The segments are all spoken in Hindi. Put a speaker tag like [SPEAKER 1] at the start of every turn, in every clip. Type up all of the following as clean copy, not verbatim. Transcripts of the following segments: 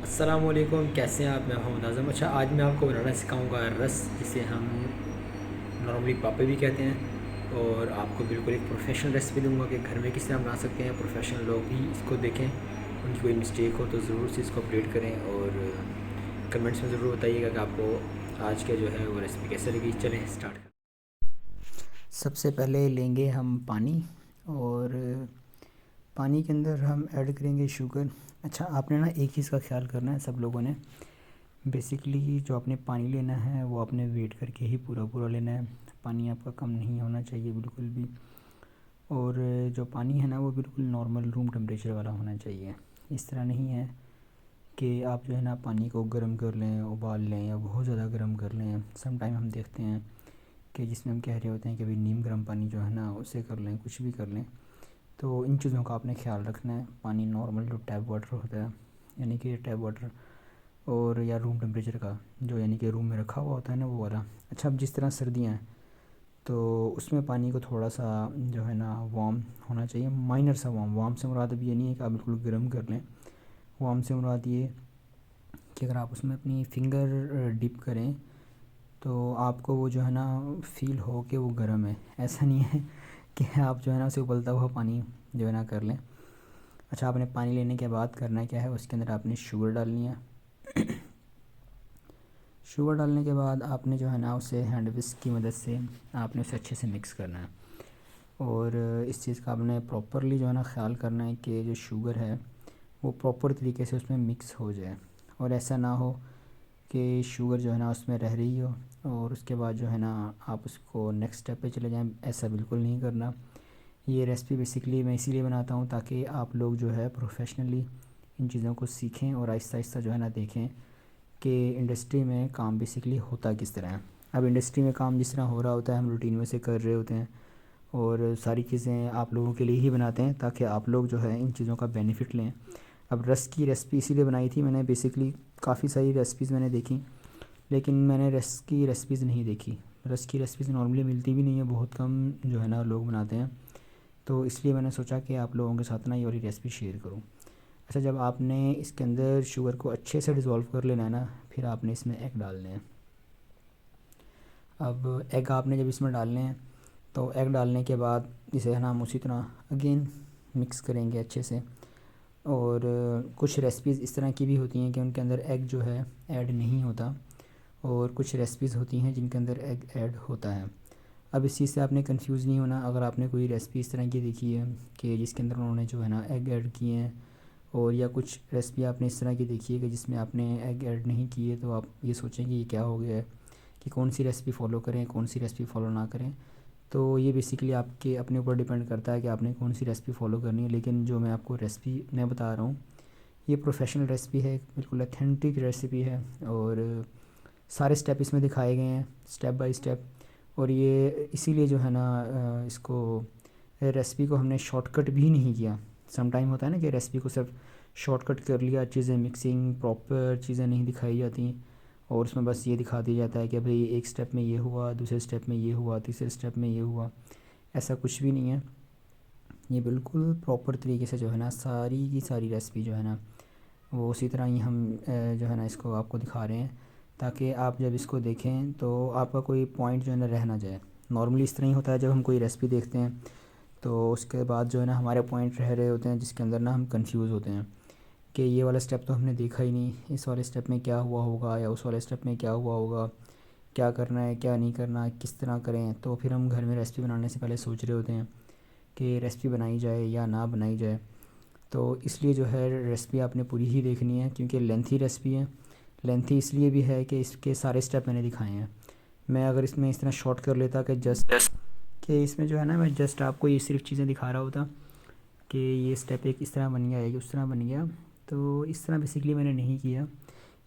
[SPEAKER 1] अस्सलामुअलैकुम, कैसे हैं आप? मैं मोहम्मद आज़म। अच्छा, आज मैं आपको बनाना सिखाऊंगा रस, जिसे हम नॉर्मली पापे भी कहते हैं। और आपको बिल्कुल एक प्रोफेशनल रेसिपी दूंगा कि घर में किस तरह बना सकते हैं। प्रोफेशनल लोग भी इसको देखें, उनकी कोई मिस्टेक हो तो ज़रूर से इसको अपडेट करें। और कमेंट्स में ज़रूर बताइएगा कि आपको आज के जो है वो रेसिपी कैसे लगी। चलें स्टार्ट करें। सबसे पहले लेंगे हम पानी, और पानी के अंदर हम ऐड करेंगे शुगर। अच्छा, आपने ना एक चीज़ का ख्याल करना है सब लोगों ने। बेसिकली जो आपने पानी लेना है वो आपने वेट करके ही पूरा पूरा लेना है। पानी आपका कम नहीं होना चाहिए बिल्कुल भी। और जो पानी है ना वो बिल्कुल नॉर्मल रूम टेम्परेचर वाला होना चाहिए। इस तरह नहीं है कि आप जो है ना पानी को गर्म कर लें, उबाल लें या बहुत ज़्यादा गर्म कर लें। सम टाइम हम देखते हैं कि जिसमें हम कह रहे होते हैं कि भाई नीम गर्म पानी जो है ना उसे कर लें, कुछ भी कर लें। तो इन चीज़ों का आपने ख्याल रखना है। पानी नॉर्मल जो टैप वाटर होता है, यानी कि टैप वाटर, और या रूम टेम्परेचर का, जो यानी कि रूम में रखा हुआ होता है ना वो वाला। अच्छा, अब जिस तरह सर्दियाँ हैं तो उसमें पानी को थोड़ा सा जो है ना वार्म होना चाहिए, माइनर सा वार्म। वार्म से मुराद अब ये नहीं है कि आप बिल्कुल गर्म कर लें। वार्म से मुराद ये कि अगर आप उसमें अपनी फिंगर डिप करें तो आपको वो जो है ना फ़ील हो कि वो गर्म है। ऐसा नहीं है कि आप जो है ना उसे उबलता हुआ पानी जो है ना कर लें। अच्छा, आपने पानी लेने के बाद करना क्या है, उसके अंदर आपने शुगर डालनी है। शुगर डालने के बाद आपने जो है ना उसे हैंड विस्क की मदद से आपने उसे अच्छे से मिक्स करना है। और इस चीज़ का आपने प्रॉपरली जो है ना ख़्याल करना है कि जो शुगर है वो प्रॉपर तरीके से उसमें मिक्स हो जाए। और ऐसा ना हो कि शुगर जो है ना उसमें रह रही हो और उसके बाद जो है ना आप उसको नेक्स्ट स्टेप पे चले जाएं। ऐसा बिल्कुल नहीं करना। ये रेसिपी बेसिकली मैं इसीलिए बनाता हूँ ताकि आप लोग जो है प्रोफेशनली इन चीज़ों को सीखें और आहिस्ता आहिस्ता जो है ना देखें कि इंडस्ट्री में काम बेसिकली होता किस तरह है। अब इंडस्ट्री में काम जिस तरह हो रहा होता है हम रूटीन में से कर रहे होते हैं, और सारी चीज़ें आप लोगों के लिए ही बनाते हैं ताकि आप लोग जो है इन चीज़ों का बेनिफिट लें। अब रस की रेसिपी इसीलिए बनाई थी मैंने। बेसिकली काफ़ी सारी रेसिपीज़ मैंने देखी, लेकिन मैंने रस की रेसिपीज़ नहीं देखी। रस की रेसिपीज़ नॉर्मली मिलती भी नहीं है, बहुत कम जो है ना लोग बनाते हैं। तो इसलिए मैंने सोचा कि आप लोगों के साथ ना ये वाली रेसिपी शेयर करूँ। अच्छा, जब आपने इसके अंदर शुगर को अच्छे से डिज़ोल्व कर लेना है ना, फिर आपने इसमें एग डालने हैं। अब एग आपने जब इसमें डालने हैं तो एग डालने के बाद इसे है ना हम उसी तरह अगेन मिक्स करेंगे अच्छे से। और कुछ रेसिपीज़ इस तरह की भी होती हैं कि उनके अंदर एग जो है ऐड नहीं होता, और कुछ रेसिपीज़ होती हैं जिनके अंदर एग ऐड होता है। अब इस चीज़ से आपने कंफ्यूज नहीं होना। अगर आपने कोई रेसिपी इस तरह की देखी है कि जिसके अंदर उन्होंने जो है ना एग ऐड किए हैं, और या कुछ रेसिपी आपने इस तरह की देखी है कि जिसमें आपने एग ऐड नहीं किए, तो आप ये सोचें कि ये क्या हो गया है, कि कौन सी रेसिपी फ़ॉलो करें, कौन सी रेसिपी फ़ॉलो ना करें। तो ये बेसिकली आपके अपने ऊपर डिपेंड करता है कि आपने कौन सी रेसिपी फ़ॉलो करनी है। लेकिन जो मैं आपको रेसिपी मैं बता रहा हूँ ये प्रोफेशनल रेसिपी है, बिल्कुल अथेंटिक रेसिपी है। और सारे स्टेप इसमें दिखाए गए हैं, स्टेप बाय स्टेप। और ये इसीलिए जो है ना इसको रेसिपी को हमने शॉर्टकट भी नहीं किया। सम टाइम होता है ना कि रेसिपी को सिर्फ शॉर्टकट कर लिया, चीज़ें मिक्सिंग प्रॉपर चीज़ें नहीं दिखाई जाती, और उसमें बस ये दिखा दिया जाता है कि भाई एक स्टेप में ये हुआ, दूसरे स्टेप में ये हुआ, तीसरे स्टेप में ये हुआ। ऐसा कुछ भी नहीं है। ये बिल्कुल प्रॉपर तरीके से जो है ना सारी की सारी रेसिपी जो है ना वो उसी तरह ही हम जो है ना इसको आपको दिखा रहे हैं, ताकि आप जब इसको देखें तो आपका कोई पॉइंट जो है ना रह ना जाए। नॉर्मली इस तरह ही होता है जब हम कोई रेसिपी देखते हैं तो उसके बाद जो है ना हमारे पॉइंट रह रहे होते हैं, जिसके अंदर ना हम कंफ्यूज होते हैं कि ये वाला स्टेप तो हमने देखा ही नहीं, इस वाले स्टेप में क्या हुआ होगा या उस वाले स्टेप में क्या हुआ होगा, क्या करना है क्या नहीं करना, किस तरह करें। तो फिर हम घर में रेसिपी बनाने से पहले सोच रहे होते हैं कि रेसिपी बनाई जाए या ना बनाई जाए। तो इसलिए जो है रेसिपी आपने पूरी ही देखनी है, क्योंकि लेंथी रेसिपी है। लेंथी इसलिए भी है कि इसके सारे स्टेप मैंने दिखाए हैं। मैं अगर इसमें इस तरह शॉर्ट कर लेता कि जस्ट कि इसमें जो है ना मैं जस्ट आपको ये सिर्फ चीज़ें दिखा रहा होता कि ये स्टेप एक इस तरह बन गया, एक उस तरह बन गया। तो इस तरह बेसिकली मैंने नहीं किया।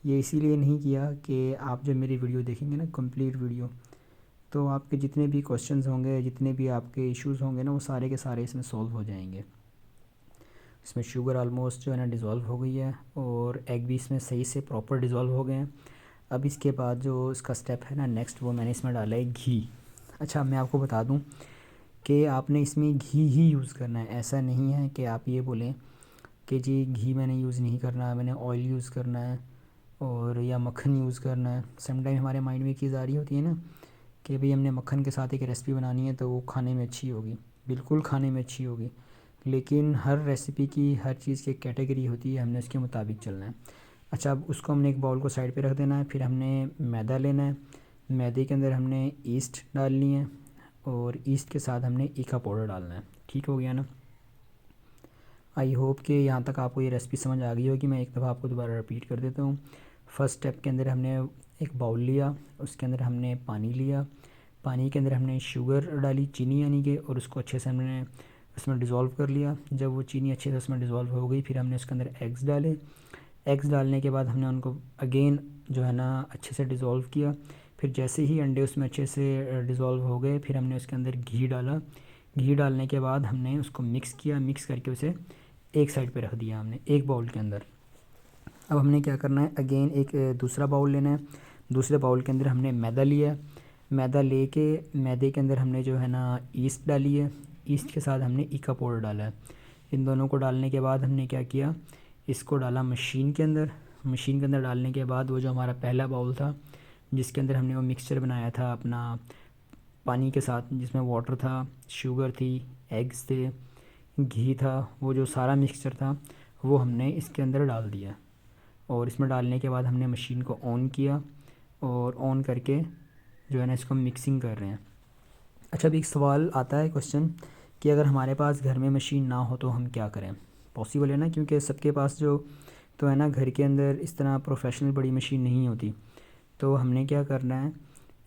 [SPEAKER 1] ये इसीलिए नहीं किया कि आप जब मेरी वीडियो देखेंगे ना कंप्लीट वीडियो, तो आपके जितने भी क्वेश्चंस होंगे, जितने भी आपके इश्यूज़ होंगे ना, वो सारे के सारे इसमें सॉल्व हो जाएंगे। इसमें शुगर ऑलमोस्ट जो है ना डिज़ोल्व हो गई है, और एग भी इसमें सही से प्रॉपर डिज़ोल्व हो गए हैं। अब इसके बाद जो इसका स्टेप है ना नेक्स्ट, वो मैंने इसमें डाला है घी। अच्छा, मैं आपको बता दूं कि आपने इसमें घी ही यूज़ करना है। ऐसा नहीं है कि आप ये बोलें कि जी घी मैंने यूज़ नहीं करना है, मैंने ऑयल यूज़ करना है और या मक्खन यूज़ करना है। समटाइम हमारे माइंड में एक चीज़ आ रही होती है ना कि भाई हमने मक्खन के साथ एक रेसिपी बनानी है तो वो खाने में अच्छी होगी, बिल्कुल खाने में अच्छी होगी, लेकिन हर रेसिपी की हर चीज़ की एक कैटेगरी होती है, हमने उसके मुताबिक चलना है। अच्छा, अब उसको हमने एक बाउल को साइड पे रख देना है। फिर हमने मैदा लेना है, मैदे के अंदर हमने ईस्ट डालनी है और ईस्ट के साथ हमने ईका पाउडर डालना है। ठीक हो गया ना? आई होप कि यहाँ तक आपको ये रेसिपी समझ आ गई होगी। मैं एक दफ़ा आपको दोबारा रिपीट कर देता हूँ। फर्स्ट स्टेप के अंदर हमने एक बाउल लिया, उसके अंदर हमने पानी लिया, पानी के अंदर हमने शुगर डाली, चीनी यानी कि, और उसको अच्छे से हमने उसमें डिज़ोल्व कर लिया। जब वो चीनी अच्छे से उसमें डिज़ोल्व हो गई, फिर हमने उसके अंदर एग्स डाले। एग्स डालने के बाद हमने उनको अगेन जो है ना अच्छे से डिज़ोल्व किया। फिर जैसे ही अंडे उसमें अच्छे से डिज़ोल्व हो गए, फिर हमने उसके अंदर घी डाला। घी डालने के बाद हमने उसको मिक्स किया, मिक्स करके उसे एक साइड पे रख दिया हमने एक बाउल के अंदर। अब हमने क्या करना है, अगेन एक दूसरा बाउल लेना है। दूसरे बाउल के अंदर हमने मैदा लिया, मैदा लेके मैदे के अंदर हमने जो है ना ईस्ट डाली है, ईस्ट के साथ हमने ईका पाउडर डाला है। इन दोनों को डालने के बाद हमने क्या किया, इसको डाला मशीन के अंदर। मशीन के अंदर डालने के बाद वो जो हमारा पहला बाउल था जिसके अंदर हमने वो मिक्सचर बनाया था अपना पानी के साथ, जिसमें वाटर था, शुगर थी, एग्स थे, घी था, वो जो सारा मिक्सचर था वो हमने इसके अंदर डाल दिया। और इसमें डालने के बाद हमने मशीन को ऑन किया और ऑन करके जो है ना इसको मिक्सिंग कर रहे हैं। अच्छा, अभी एक सवाल आता है, क्वेश्चन, कि अगर हमारे पास घर में मशीन ना हो तो हम क्या करें? पॉसिबल है ना, क्योंकि सबके पास जो तो है ना घर के अंदर इस तरह प्रोफेशनल बड़ी मशीन नहीं होती। तो हमने क्या करना है,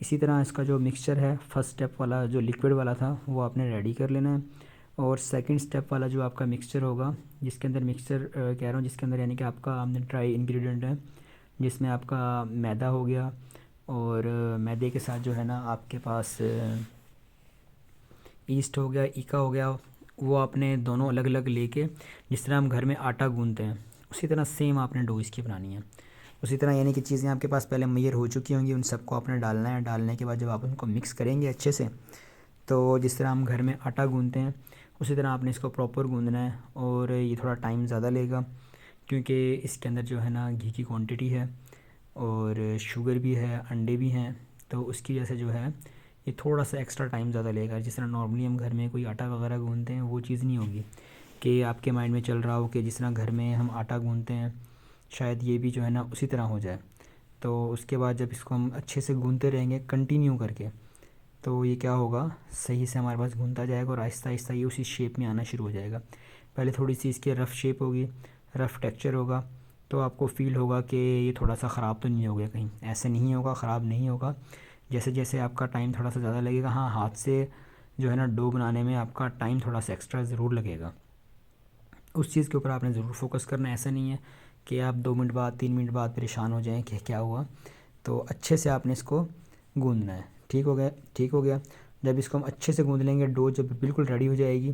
[SPEAKER 1] इसी तरह इसका जो मिक्सचर है फर्स्ट स्टेप वाला जो लिक्विड वाला था वो आपने रेडी कर लेना है। और सेकंड स्टेप वाला जो आपका मिक्सचर होगा, जिसके अंदर मिक्सचर कह रहा हूँ, जिसके अंदर यानी कि आपका ड्राई इंग्रेडिएंट है, जिसमें आपका मैदा हो गया और मैदे के साथ जो है ना आपके पास ईस्ट हो गया, ईका हो गया, वो आपने दोनों अलग अलग लेके, जिस तरह हम घर में आटा गूंथते हैं उसी तरह सेम आपने डो इसकी बनानी है। उसी तरह यानी कि चीज़ें आपके पास पहले मैयर हो चुकी होंगी, उन सबको आपने डालना है। डालने के बाद जब आप उनको मिक्स करेंगे अच्छे से, तो जिस तरह हम घर में आटा गूंथते हैं उसी तरह आपने इसको प्रॉपर गूंथना है। और ये थोड़ा टाइम ज़्यादा लेगा क्योंकि इसके अंदर जो है ना घी की क्वांटिटी है और शुगर भी है, अंडे भी हैं, तो उसकी वजह से जो है ये थोड़ा सा एक्स्ट्रा टाइम ज़्यादा लेगा। जिस तरह नॉर्मली हम घर में कोई आटा वगैरह गूंथते हैं वो चीज़ नहीं होगी कि आपके माइंड में चल रहा हो कि जिस तरह घर में हम आटा गूंथते हैं शायद ये भी जो है ना उसी तरह हो जाए। तो उसके बाद जब इसको हम अच्छे से गूंथते रहेंगे कंटिन्यू करके, तो ये क्या होगा, सही से हमारे पास घूमता जाएगा और आहिस्ता आहिस्ता ये उसी शेप में आना शुरू हो जाएगा। पहले थोड़ी सी इसकी रफ़ शेप होगी, रफ़ टेक्सचर होगा, तो आपको फ़ील होगा कि ये थोड़ा सा ख़राब तो नहीं हो गया कहीं, ऐसे नहीं होगा, ख़राब नहीं होगा। जैसे जैसे आपका टाइम थोड़ा सा ज़्यादा लगेगा, हाँ हाथ से जो है ना डो बनाने में आपका टाइम थोड़ा सा एक्स्ट्रा ज़रूर लगेगा। उस चीज़ के ऊपर आपने ज़रूर फोकस करना है। ऐसा नहीं है कि आप 2 मिनट बाद 3 मिनट बाद परेशान हो जाएं कि क्या हुआ। तो अच्छे से आपने इसको गूंदना है। ठीक हो गया? ठीक हो गया। जब इसको हम अच्छे से गूंद लेंगे, डो जब बिल्कुल रेडी हो जाएगी,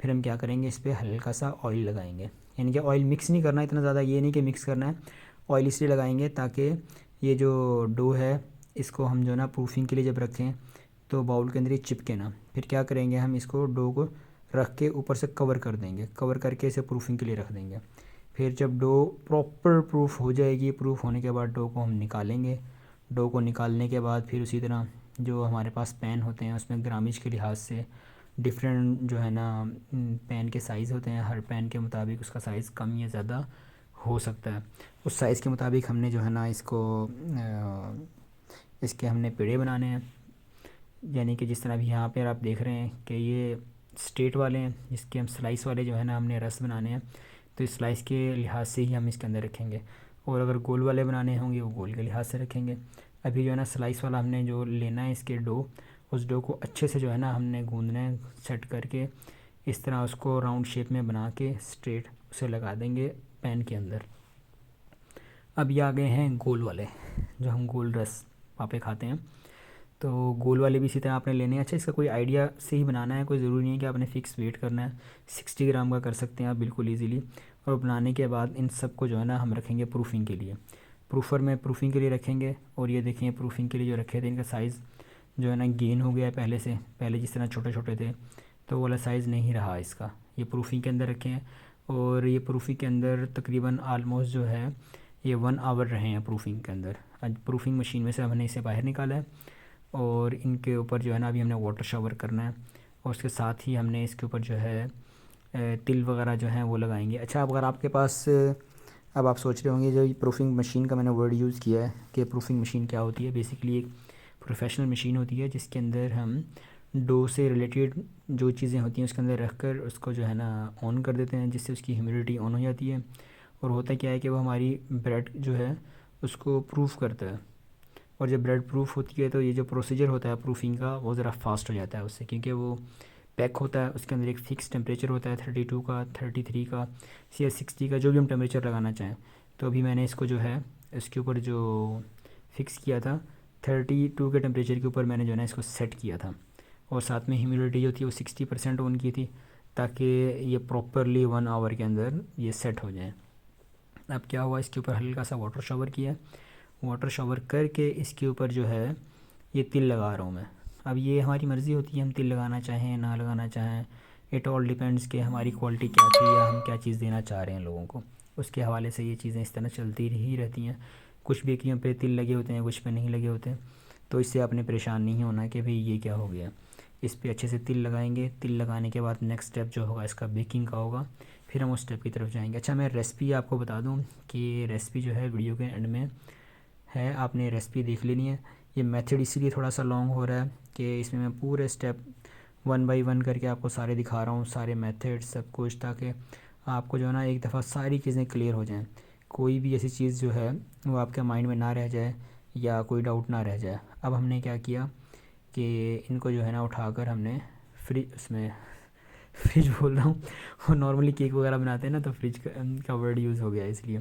[SPEAKER 1] फिर हम क्या करेंगे, इस पर हल्का सा ऑयल लगाएंगे। यानी कि ऑयल मिक्स नहीं करना इतना ज़्यादा, ये नहीं कि मिक्स करना है, ऑयल इसलिए लगाएंगे ताकि ये जो डो है इसको हम जो ना प्रूफिंग के लिए जब रखें तो बाउल के अंदर ये चिपके ना। फिर क्या करेंगे, हम इसको डो को रख के ऊपर से कवर कर देंगे, कवर करके इसे प्रूफिंग के लिए रख देंगे। फिर जब डो प्रॉपर प्रूफ हो जाएगी, प्रूफ होने के बाद डो को हम निकालेंगे। डो को निकालने के बाद फिर उसी तरह जो हमारे पास पैन होते हैं उसमें ग्रामेज के लिहाज से डिफरेंट जो है ना पैन के साइज़ होते हैं। हर पैन के मुताबिक उसका साइज़ कम या ज़्यादा हो सकता है। उस साइज़ के मुताबिक हमने जो है ना इसके हमने पेड़े बनाने हैं। यानी कि जिस तरह अभी यहाँ पर आप देख रहे हैं कि ये स्ट्रेट वाले हैं, जिसके हम स्लाइस वाले जो है ना हमने रस बनाने हैं, तो इस स्लाइस के लिहाज से ही हम इसके अंदर रखेंगे। और अगर गोल वाले बनाने होंगे वो गोल के लिहाज से रखेंगे। अभी जो है ना स्लाइस वाला हमने जो लेना है इसके डो, उस डो को अच्छे से जो है ना हमने गूंदना है, सेट करके इस तरह उसको राउंड शेप में बना के स्ट्रेट उसे लगा देंगे पैन के अंदर। अब ये आ गए हैं गोल वाले, जो हम गोल रस पापे खाते हैं। तो गोल वाले भी इसी तरह आपने लेने हैं। अच्छा, इसका कोई आइडिया से ही बनाना है, कोई ज़रूरी नहीं है कि आपने फ़िक्स वेट करना है। 60 ग्राम का कर सकते हैं आप बिल्कुल ईजीली। और बनाने के बाद इन सब को जो है ना हम रखेंगे प्रूफिंग के लिए, प्रूफर में प्रूफिंग के लिए रखेंगे। और ये देखें प्रूफिंग के लिए जो रखे थे इनका साइज़ जो है ना गेन हो गया है पहले से। पहले जिस तरह छोटे छोटे थे तो वो वाला साइज़ नहीं रहा इसका, ये प्रूफिंग के अंदर रखे हैं। और ये प्रूफिंग के अंदर तकरीबन आलमोस्ट जो है ये 1 आवर रहे हैं प्रूफिंग के अंदर। आज प्रूफिंग मशीन में से हमने इसे बाहर निकाला है और इनके ऊपर जो है ना अभी हमने वाटर शावर करना है और उसके साथ ही हमने इसके ऊपर जो है तिल वगैरह जो हैं वो लगाएंगे। अच्छा, अगर आपके पास अब आप सोच रहे होंगे जो ये प्रूफिंग मशीन का मैंने वर्ड यूज़ किया है कि प्रूफिंग मशीन क्या होती है। बेसिकली एक प्रोफेशनल मशीन होती है जिसके अंदर हम डो से रिलेटेड जो चीज़ें होती हैं उसके अंदर रख कर उसको जो है ना ऑन कर देते हैं, जिससे उसकी ह्यूमिडिटी ऑन हो जाती है। और होता क्या है कि वो हमारी ब्रेड जो है उसको प्रूफ करता है। और जब ब्रेड प्रूफ होती है तो ये जो प्रोसीजर होता है प्रूफिंग का वो ज़रा फास्ट हो जाता है उससे, क्योंकि वो पैक होता है, उसके अंदर एक फ़िक्स टेम्परेचर होता है 32 का, 33 का या 60 का, जो भी हम टेम्परेचर लगाना चाहें। तो अभी मैंने इसको जो है इसके ऊपर जो फ़िक्स किया था 32 के टेम्परेचर के ऊपर मैंने जो है ना इसको सेट किया था। और साथ में ह्यूमिडिटी जो थी वो 60% ऑन की थी ताकि ये प्रॉपरली 1 आवर के अंदर ये सेट हो जाए। अब क्या हुआ, इसके ऊपर हल्का सा वाटर शावर किया, वाटर शावर करके इसके ऊपर जो है ये तिल लगा रहा हूँ मैं। अब ये हमारी मर्ज़ी होती है हम तिल लगाना चाहें ना लगाना चाहें, इट ऑल डिपेंड्स कि हमारी क्वालिटी क्या थी या हम क्या चीज़ देना चाह रहे हैं लोगों को। उसके हवाले से ये चीज़ें इस तरह चलती ही रहती हैं। कुछ बेकरियों पे तिल लगे होते हैं, कुछ पे नहीं लगे होते, तो इससे आपने परेशान नहीं होना कि भाई ये क्या हो गया। इस पर अच्छे से तिल लगाएंगे। तिल लगाने के बाद नेक्स्ट स्टेप जो होगा इसका बेकिंग का होगा, फिर हम उस स्टेप की तरफ जाएंगे। अच्छा, मैं रेसिपी आपको बता दूं कि रेसिपी जो है वीडियो के एंड में है, आपने रेसिपी देख लेनी है। ये मेथड इसीलिए थोड़ा सा लॉन्ग हो रहा है कि इसमें मैं पूरे स्टेप 1 बाय 1 करके आपको सारे दिखा रहा हूँ, सारे मेथड सब कुछ, ताकि आपको जो है ना एक दफ़ा सारी चीज़ें क्लियर हो जाएं। कोई भी ऐसी चीज़ जो है वो आपके माइंड में ना रह जाए या कोई डाउट ना रह जाए। अब हमने क्या किया कि इनको जो है ना उठाकर हमने फ्रिज उसमें फ्रिज बोल रहा हूँ वो नॉर्मली केक वगैरह बनाते हैं ना तो फ्रिज का वर्ड यूज़ हो गया, इसलिए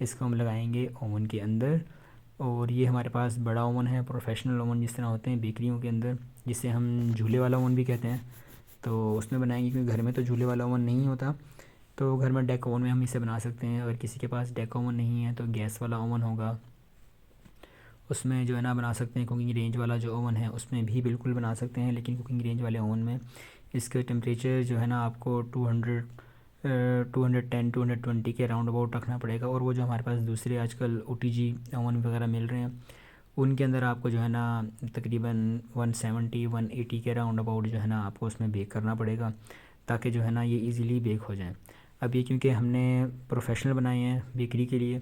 [SPEAKER 1] इसको हम लगाएंगे ओवन के अंदर। और ये हमारे पास बड़ा ओवन है, प्रोफेशनल ओवन जिस तरह होते हैं बेकरियों के अंदर, जिसे हम झूले वाला ओवन भी कहते हैं। तो उसमें बनाएंगे क्योंकि घर में तो झूले वाला ओवन नहीं होता, तो घर में डेक ओवन में हम इसे बना सकते हैं। अगर किसी के पास डेक ओवन नहीं है तो गैस वाला ओवन होगा, उसमें जो है ना बना सकते हैं। कुकिंग रेंज वाला जो ओवन है उसमें भी बिल्कुल बना सकते हैं, लेकिन कुकिंग रेंज वाले ओवन में इसका टेम्परेचर जो है ना आपको 210 220 के राउंड अबाउट रखना पड़ेगा। और वो जो हमारे पास दूसरे आजकल OTG ओवन वगैरह मिल रहे हैं उनके अंदर आपको जो है ना तकरीबन 170 180 के राउंड अबाउट जो है ना आपको उसमें बेक करना पड़ेगा, ताकि जो है ना ये इजीली बेक हो जाए। अब ये क्योंकि हमने प्रोफेशनल बनाए हैं बेकरी के लिए,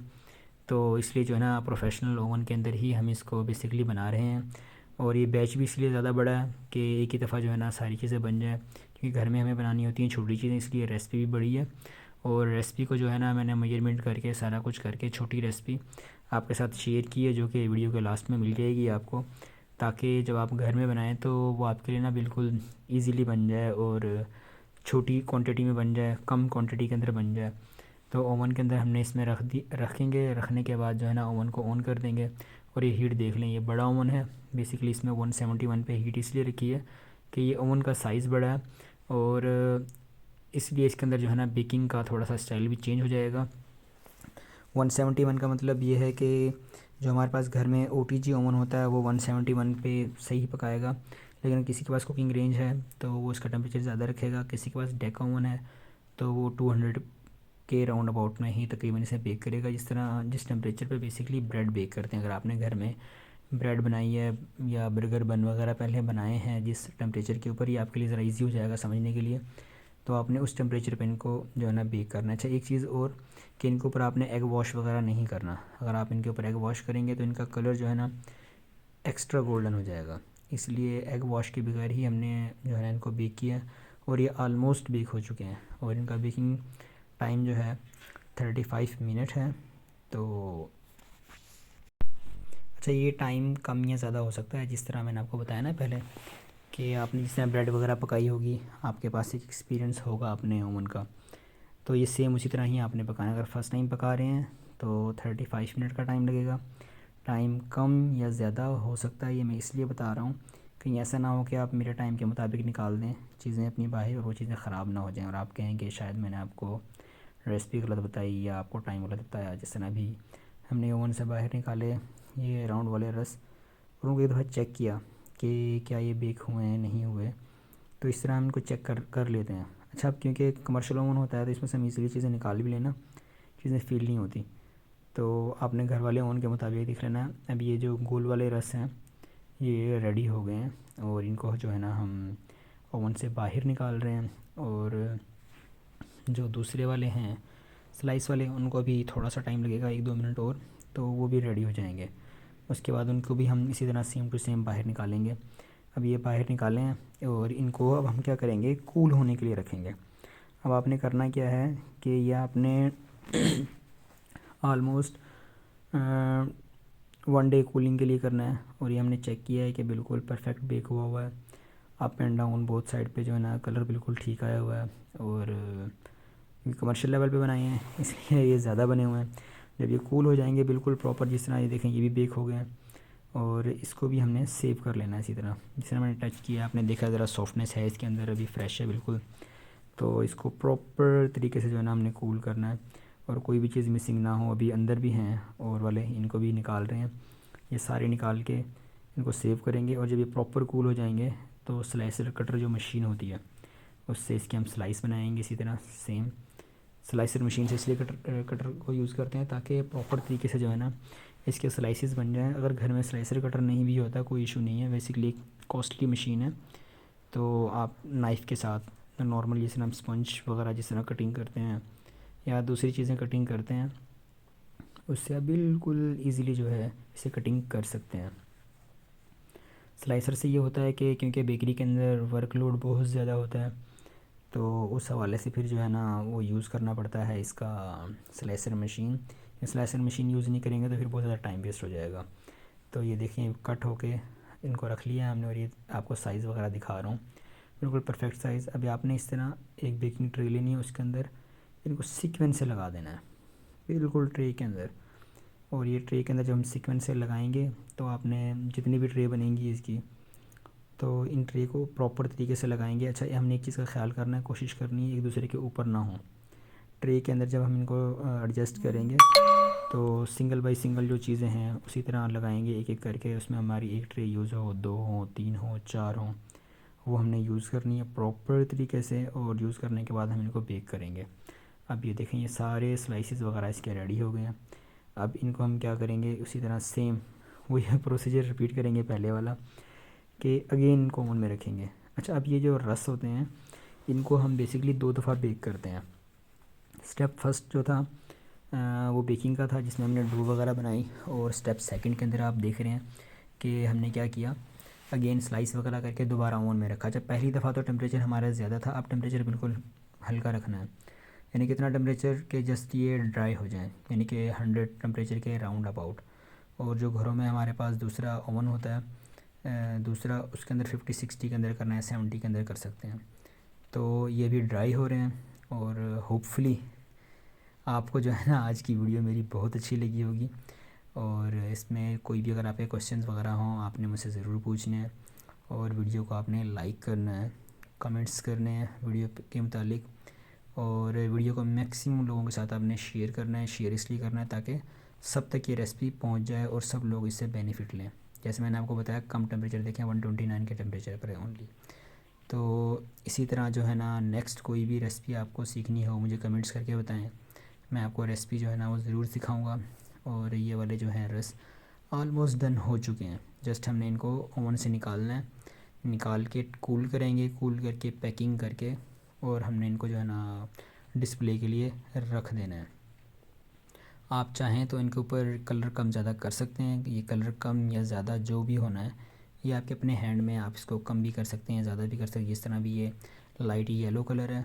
[SPEAKER 1] तो इसलिए जो है ना प्रोफेशनल ओवन के अंदर ही हम इसको बेसिकली बना रहे हैं। और ये बैच भी इसलिए ज़्यादा बड़ा है कि एक ही दफ़ा जो है ना सारी चीज़ें बन जाए, क्योंकि घर में हमें बनानी होती हैं छोटी चीज़ें, इसलिए रेसिपी भी बड़ी है। और रेसिपी को जो है ना मैंने मेजरमेंट करके सारा कुछ करके छोटी रेसिपी आपके साथ शेयर की है, जो कि वीडियो के लास्ट में मिल जाएगी आपको, ताकि जब आप घर में बनाएं तो वो आपके लिए ना बिल्कुल ईज़िली बन जाए और छोटी क्वांटिटी में बन जाए, कम क्वांटिटी के अंदर बन जाए। तो ओवन के अंदर हमने इसमें रखेंगे। रखने के बाद जो है ना ओवन को ऑन कर देंगे और ये हीट देख लें, ये बड़ा ओवन है बेसिकली, इसमें 171 पे हीट इसलिए रखी है कि ये ओवन का साइज़ बड़ा है और इसलिए इसके अंदर जो है ना बेकिंग का थोड़ा सा स्टाइल भी चेंज हो जाएगा। 171 का मतलब ये है कि जो हमारे पास घर में OTG ओवन होता है वो 171 पे सही पकाएगा, लेकिन किसी के पास कुकिंग रेंज है तो वो इसका टेम्परेचर ज़्यादा रखेगा। किसी के पास डेक ओवन है तो वो 200 के राउंड अबाउट में ही तकरीबन इसे बेक करेगा, जिस टेम्परेचर पे बेसिकली ब्रेड बेक करते हैं। अगर आपने घर में ब्रेड बनाई है या बर्गर बन वगैरह पहले बनाए हैं जिस टेम्परेचर के ऊपर, ये आपके लिए ज़रा इजी हो जाएगा समझने के लिए, तो आपने उस टेम्परेचर पे इनको जो है ना बेक करना है। अच्छा, एक चीज़ और कि इनके ऊपर आपने एग वॉश वगैरह नहीं करना। अगर आप इनके ऊपर एग वॉश करेंगे तो इनका कलर जो है ना एक्स्ट्रा गोल्डन हो जाएगा, इसलिए एग वॉश के बगैर ही हमने जो है ना इनको बेक किया। और ये आलमोस्ट बेक हो चुके हैं और इनका बेकिंग टाइम जो है 35 मिनट है। तो अच्छा, ये टाइम कम या ज़्यादा हो सकता है, जिस तरह मैंने आपको बताया ना पहले कि आपने जिस तरह ब्रेड वगैरह पकाई होगी आपके पास एक एक्सपीरियंस होगा अपने ओवन का, तो ये सेम उसी तरह ही आपने पकाना। अगर फ़र्स्ट टाइम पका रहे हैं तो 35 मिनट का टाइम लगेगा। टाइम कम या ज़्यादा हो सकता है, ये मैं इसलिए बता रहा हूँ कहीं ऐसा ना हो कि आप मेरे टाइम के मुताबिक निकाल दें चीज़ें अपनी बाहर और वो चीज़ें ख़राब ना हो जाएं और आप कहें कि शायद मैंने आपको रेसिपी गलत बताई या आपको टाइम गलत बताया। जिस तरह भी हमने ओवन से बाहर निकाले ये राउंड वाले रस और उनको एक दफ़ा चेक किया कि क्या ये बेक हुए हैं नहीं हुए, तो इस तरह हम इनको चेक कर लेते हैं। अच्छा, अब क्योंकि कमर्शियल ओवन होता है तो इसमें से हम इजीली चीज़ें निकाल भी लेना, चीज़ें फील नहीं होती। तो आपने घर वाले ओवन के मुताबिक देख लेना। अब ये जो गोल वाले रस हैं ये रेडी हो गए हैं और इनको जो है ना हम ओवन से बाहर निकाल रहे हैं। और जो दूसरे वाले हैं स्लाइस वाले, उनको भी थोड़ा सा टाइम लगेगा, 1-2 मिनट और, तो वो भी रेडी हो जाएंगे। उसके बाद उनको भी हम इसी तरह सेम टू सेम बाहर निकालेंगे। अब ये बाहर निकाले हैं और इनको अब हम क्या करेंगे, कूल होने के लिए रखेंगे। अब आपने करना क्या है कि ये आपने ऑलमोस्ट 1 डे कूलिंग के लिए करना है। और ये हमने चेक किया है कि बिल्कुल परफेक्ट बेक हुआ है, up and down both side पे जो है ना कलर बिल्कुल ठीक आया हुआ है। और कमर्शियल लेवल पे बनाए हैं इसलिए ये ज़्यादा बने हुए हैं। जब ये कूल हो जाएंगे बिल्कुल प्रॉपर, जिस तरह ये देखें ये भी बेक हो गए हैं। और इसको भी हमने सेव कर लेना है इसी तरह, जिस तरह मैंने टच किया आपने देखा ज़रा सॉफ्टनेस है इसके अंदर, अभी फ्रेश है बिल्कुल। तो इसको प्रॉपर तरीके से जो है ना हमने कूल करना है और कोई भी चीज़ मिसिंग ना हो। अभी अंदर भी हैं और वाले, इनको भी निकाल रहे हैं, ये सारे निकाल के इनको सेव करेंगे। और जब ये प्रॉपर कूल हो जाएंगे तो स्लाइसर कटर जो मशीन होती है उससे इसके हम स्लाइस बनाएंगे इसी तरह सेम। स्लाइसर मशीन से इसलिए कटर को यूज़ करते हैं ताकि प्रॉपर तरीके से जो है ना इसके स्लाइसेस बन जाएं। अगर घर में स्लाइसर कटर नहीं भी होता कोई इशू नहीं है, बेसिकली कॉस्टली मशीन है। तो आप नाइफ़ के साथ नॉर्मल जिस तरह हम स्पंज वगैरह जिस तरह कटिंग करते हैं या दूसरी चीज़ें कटिंग करते हैं उससे आप बिल्कुल ईज़िली जो है इसे कटिंग कर सकते हैं। स्लाइसर से ये होता है कि क्योंकि बेकरी के अंदर वर्कलोड बहुत ज़्यादा होता है तो उस हवाले से फिर जो है ना वो यूज़ करना पड़ता है इसका slicer machine. Slicer machine use नहीं करेंगे तो फिर बहुत ज़्यादा टाइम वेस्ट हो जाएगा। तो ये देखिए कट होके इनको रख लिया हमने और ये आपको साइज़ वगैरह दिखा रहा हूँ, बिल्कुल परफेक्ट साइज़। अभी आपने इस तरह एक बेकिंग ट्रे लेनी है, उसके अंदर इनको सीक्वेंस से लगा देना है बिल्कुल ट्रे के अंदर। और ये ट्रे के अंदर जब हम सीक्वेंस से लगाएंगे तो आपने जितनी भी ट्रे बनेंगी इसकी, तो इन ट्रे को प्रॉपर तरीके से लगाएंगे। अच्छा, हमने एक चीज़ का ख्याल करना है, कोशिश करनी है एक दूसरे के ऊपर ना हो। ट्रे के अंदर जब हम इनको एडजस्ट करेंगे तो सिंगल बाय सिंगल जो चीज़ें हैं उसी तरह लगाएंगे एक एक करके। उसमें हमारी एक ट्रे यूज़ हो, 2 हो, 3 हो, 4 हो, वो हमने यूज़ करनी है प्रॉपर तरीके से। और यूज़ करने के बाद हम इनको बेक करेंगे। अब ये देखें ये सारे स्लाइसेस वगैरह इसके रेडी हो गए हैं। अब इनको हम क्या करेंगे, उसी तरह सेम वही प्रोसीजर रिपीट करेंगे पहले वाला कि अगेन इनको ओवन में रखेंगे। अच्छा, अब ये जो रस होते हैं इनको हम बेसिकली 2 दफ़ा बेक करते हैं। स्टेप फर्स्ट जो था वो बेकिंग का था जिसमें हमने डो वगैरह बनाई। और स्टेप सेकंड के अंदर आप देख रहे हैं कि हमने क्या किया, अगेन स्लाइस वगैरह करके दोबारा ओवन में रखा। जब पहली दफ़ा तो टेम्परेचर हमारा ज़्यादा था, अब टेम्परेचर बिल्कुल हल्का रखना है, यानी कितना टेम्परेचर के जस्ट ये ड्राई हो जाए, यानी कि 100 टेम्परेचर के राउंड अबाउट। और जो घरों में हमारे पास दूसरा ओवन होता है दूसरा, उसके अंदर 50-60 के अंदर करना है, 70 के अंदर कर सकते हैं। तो ये भी ड्राई हो रहे हैं। और होपफुली आपको जो है ना आज की वीडियो मेरी बहुत अच्छी लगी होगी। और इसमें कोई भी अगर आपके क्वेश्चंस वगैरह हों आपने मुझसे ज़रूर पूछने हैं। और वीडियो को आपने लाइक करना है, कमेंट्स करने हैं वीडियो के मुतालिक। और वीडियो को मैक्सिमम लोगों के साथ आपने शेयर करना है। शेयर इसलिए करना है ताकि सब तक ये रेसिपी पहुंच जाए और सब लोग इससे बेनिफिट लें। जैसे मैंने आपको बताया कम टेम्परेचर देखें 129 के टेम्परेचर पर है ओनली। तो इसी तरह जो है ना नेक्स्ट कोई भी रेसिपी आपको सीखनी हो मुझे कमेंट्स करके बताएं, मैं आपको रेसिपी जो है ना वो ज़रूर सिखाऊंगा। और ये वाले जो हैं रस ऑलमोस्ट डन हो चुके हैं, जस्ट हमने इनको ओवन से निकालना है, निकाल के कूल करेंगे, कूल करके पैकिंग करके और हमने इनको जो है ना डिस्प्ले के लिए रख देना है। आप चाहें तो इनके ऊपर कलर कम ज़्यादा कर सकते हैं, ये कलर कम या ज़्यादा जो भी होना है ये आपके अपने हैंड में, आप इसको कम भी कर सकते हैं ज़्यादा भी कर सकते हैं। जिस तरह भी ये लाइट येलो कलर है।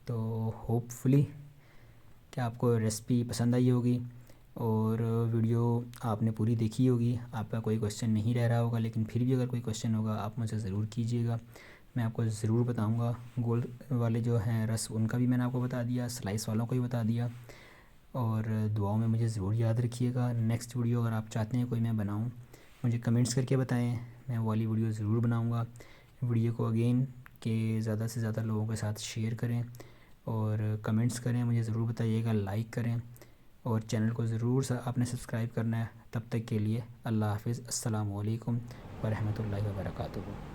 [SPEAKER 1] तो होपफुली कि आपको रेसिपी पसंद आई होगी और वीडियो आपने पूरी देखी होगी, आपका कोई क्वेश्चन नहीं रह रहा होगा। लेकिन फिर भी अगर कोई क्वेश्चन होगा आप मुझे ज़रूर कीजिएगा, मैं आपको ज़रूर बताऊंगा। गोल वाले जो हैं रस उनका भी मैंने आपको बता दिया, स्लाइस वालों को भी बता दिया। और दुआओं में मुझे ज़रूर याद रखिएगा। नेक्स्ट वीडियो अगर आप चाहते हैं कोई मैं बनाऊँ मुझे कमेंट्स करके बताएं, मैं वो वाली वीडियो ज़रूर बनाऊँगा। वीडियो को अगेन कि ज़्यादा से ज़्यादा लोगों के साथ शेयर करें और कमेंट्स करें, मुझे ज़रूर बताइएगा, लाइक करें और चैनल को ज़रूर आपने सब्सक्राइब करना है। तब तक के लिए अल्लाह हाफ़िज़, अस्सलामु अलैकुम व रहमतुल्लाहि व बरकातुहू।